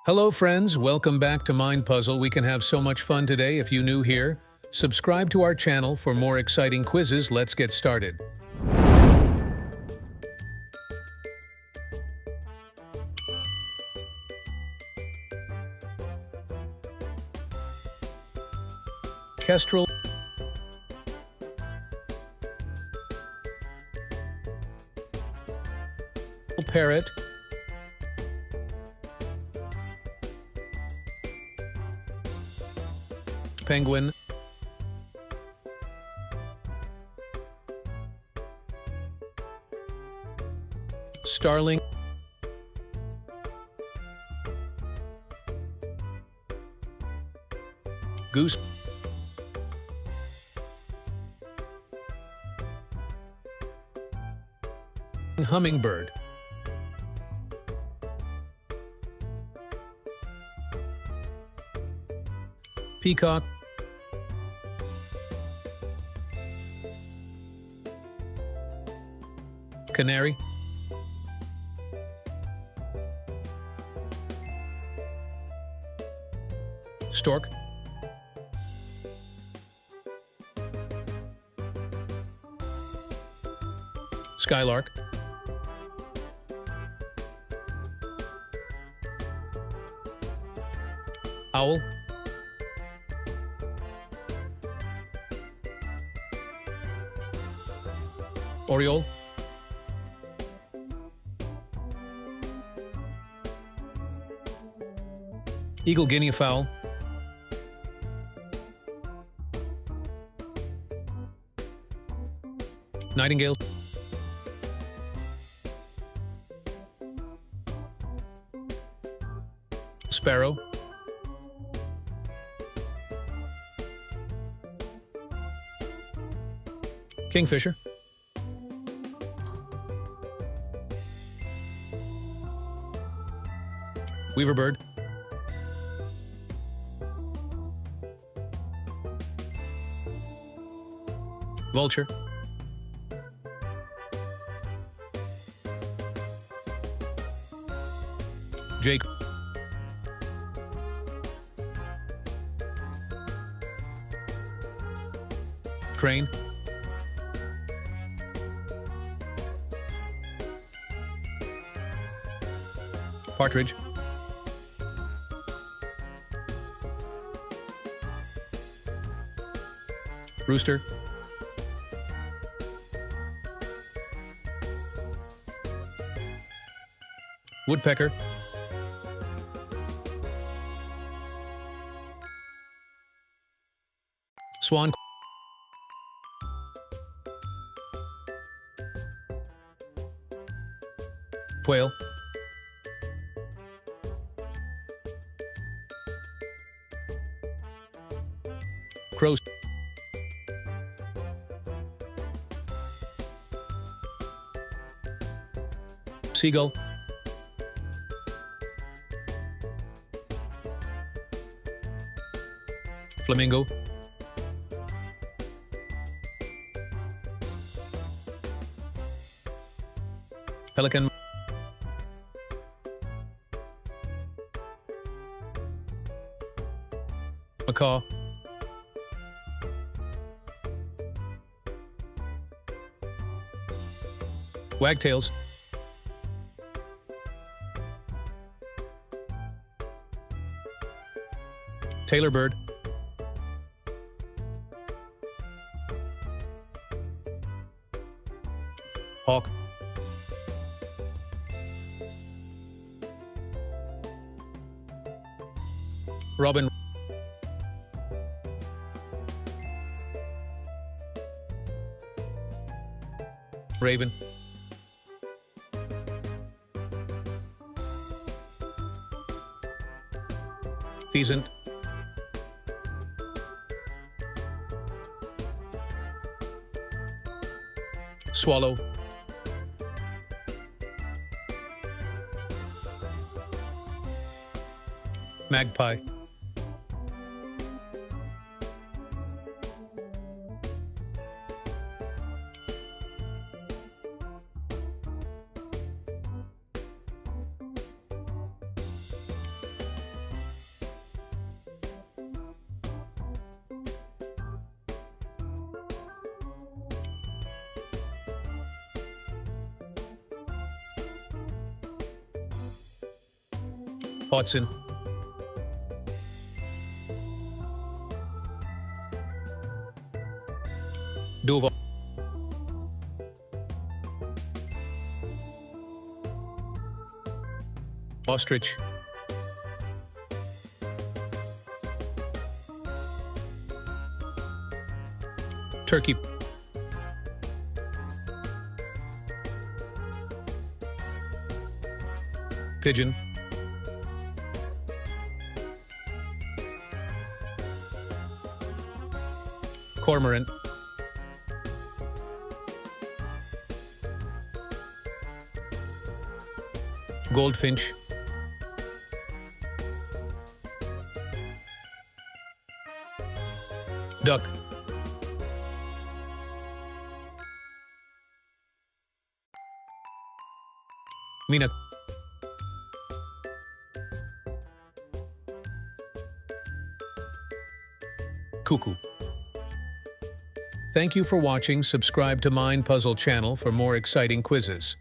Hello friends, welcome back to Mind Puzzle. We can have so much fun today if you're new here. Subscribe to our channel for more exciting quizzes. Let's get started. Kestrel, parrot, penguin, starling, goose, hummingbird, peacock, canary, stork, skylark, owl, oriole, eagle, guinea fowl, nightingale, sparrow, kingfisher, weaver bird, vulture, jay, crane, partridge, rooster, woodpecker, swan, quail, crow, seagull, flamingo, pelican, macaw, wagtails, tailor bird, hawk, robin, raven, pheasant, swallow, magpie, Otzen. Dova. Ostrich. Turkey. Pigeon. Cormorant. Goldfinch. Duck. Mina. Cuckoo. Thank you for watching. Subscribe to Mind Puzzle channel for more exciting quizzes.